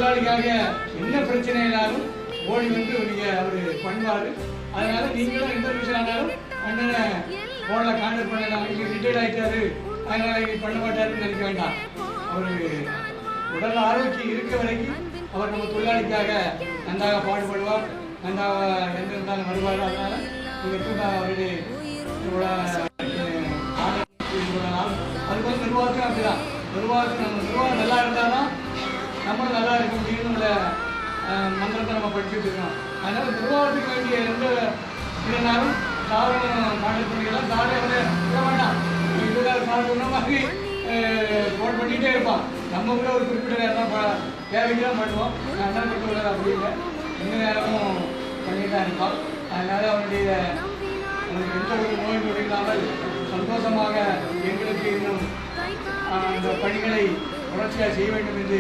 தொழிலாளிக்காக என்ன பிரச்சனைனாலும் ஓடி வந்து அவர் பண்ணுவார். அதனால நீங்களும் எந்த விஷயம் ஆனாலும் அண்ணனை ஃபோனில் கான்டாக்ட் பண்ணலாம். இன்னைக்கு ரிட்டையர்ட் ஆகிட்டாரு, அதனால இன்னைக்கு பண்ண மாட்டாருன்னு நினைக்க வேண்டாம். அவர் உடல் ஆரோக்கியம் இருக்க வரைக்கும் அவர் நம்ம தொழிலாளிக்காக நன்றாக பாடுபடுவார், நன்றாக எந்த இருந்தாலும் வருவார். அதனால நீங்கள் கூட அவருடைய அதுக்கு வந்து நிர்வாகத்துக்கும் அப்படிதான். நிர்வாகம் நல்லா இருந்தால் தான் நம்மளும் நல்லா இருக்க முடியும்னு உள்ள மந்திரத்தை நம்ம படிச்சுட்டு இருக்கோம். அதனால் நிர்வாகத்துக்கு வேண்டிய எந்த இல்லைனாலும் சாதனம் கான்டாக்ட் பண்ணிக்கலாம். சாரை வந்து விட வேண்டாம், இதுதான் சார் சொன்ன மாதிரி ஃபோன் பண்ணிகிட்டே இருப்பான். நம்ம கூட ஒரு குறிப்பிட்ட நேரம் தான் தேவைக்கு தான் பண்ணுவோம். அண்ணன் மட்டும் உள்ளது அப்படி இல்லை, எந்த நேரமும் பண்ணிட்டு தான் இருப்பான். அதனால் அவனுக்கு எந்த ஒரு நோய் நொடி இல்லாமல் சந்தோஷமாக எங்களுக்கு இன்னும் அந்த பணிகளை தொடர்ச்சியாக செய்ய வேண்டும் என்று